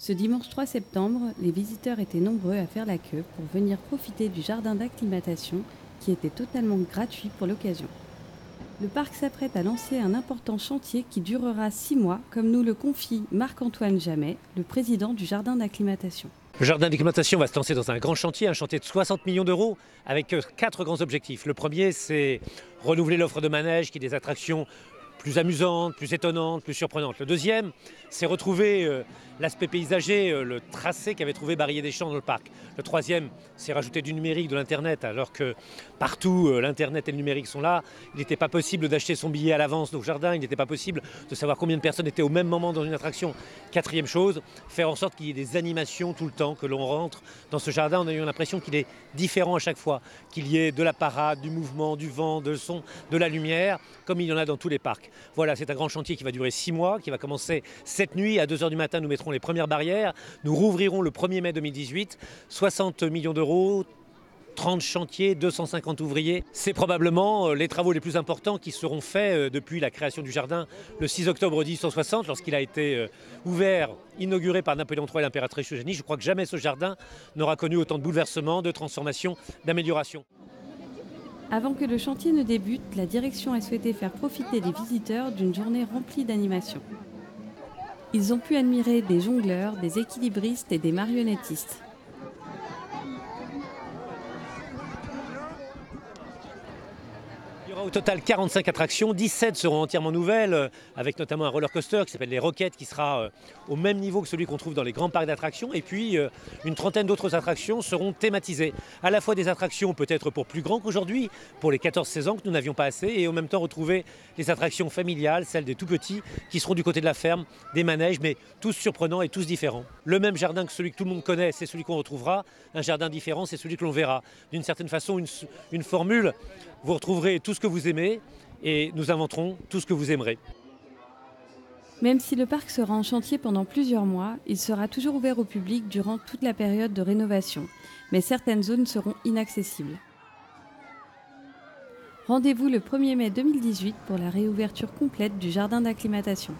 Ce dimanche 3 septembre, les visiteurs étaient nombreux à faire la queue pour venir profiter du jardin d'acclimatation qui était totalement gratuit pour l'occasion. Le parc s'apprête à lancer un important chantier qui durera 6 mois, comme nous le confie Marc-Antoine Jamet, le président du jardin d'acclimatation. Le jardin d'acclimatation va se lancer dans un grand chantier, un chantier de 60 millions d'euros avec 4 grands objectifs. Le premier, c'est renouveler l'offre de manège qui est des attractions plus amusantes, plus étonnantes, plus surprenantes. Le deuxième, c'est retrouver l'aspect paysager, le tracé qu'avait trouvé Barrier-des-Champs dans le parc. Le troisième, c'est rajouter du numérique, de l'Internet, alors que partout l'Internet et le numérique sont là. Il n'était pas possible d'acheter son billet à l'avance au jardin, il n'était pas possible de savoir combien de personnes étaient au même moment dans une attraction. Quatrième chose, faire en sorte qu'il y ait des animations tout le temps, que l'on rentre dans ce jardin en ayant l'impression qu'il est différent à chaque fois, qu'il y ait de la parade, du mouvement, du vent, de son, de la lumière, comme il y en a dans tous les parcs. Voilà, c'est un grand chantier qui va durer 6 mois, qui va commencer cette nuit. À 2 h du matin, nous mettrons les premières barrières. Nous rouvrirons le 1er mai 2018. 60 millions d'euros, 30 chantiers, 250 ouvriers. C'est probablement les travaux les plus importants qui seront faits depuis la création du jardin le 6 octobre 1860, lorsqu'il a été ouvert, inauguré par Napoléon III et l'impératrice Eugénie. Je crois que jamais ce jardin n'aura connu autant de bouleversements, de transformations, d'améliorations. Avant que le chantier ne débute, la direction a souhaité faire profiter les visiteurs d'une journée remplie d'animations. Ils ont pu admirer des jongleurs, des équilibristes et des marionnettistes. Il y aura au total 45 attractions, 17 seront entièrement nouvelles, avec notamment un roller coaster qui s'appelle les Roquettes, qui sera au même niveau que celui qu'on trouve dans les grands parcs d'attractions. Et puis une trentaine d'autres attractions seront thématisées. À la fois des attractions peut-être pour plus grands qu'aujourd'hui, pour les 14-16 ans que nous n'avions pas assez, et en même temps retrouver les attractions familiales, celles des tout petits, qui seront du côté de la ferme, des manèges, mais tous surprenants et tous différents. Le même jardin que celui que tout le monde connaît, c'est celui qu'on retrouvera. Un jardin différent, c'est celui que l'on verra. D'une certaine façon, une formule. Vous retrouverez tout ce que vous aimez et nous inventerons tout ce que vous aimerez. Même si le parc sera en chantier pendant plusieurs mois, il sera toujours ouvert au public durant toute la période de rénovation. Mais certaines zones seront inaccessibles. Rendez-vous le 1er mai 2018 pour la réouverture complète du jardin d'acclimatation.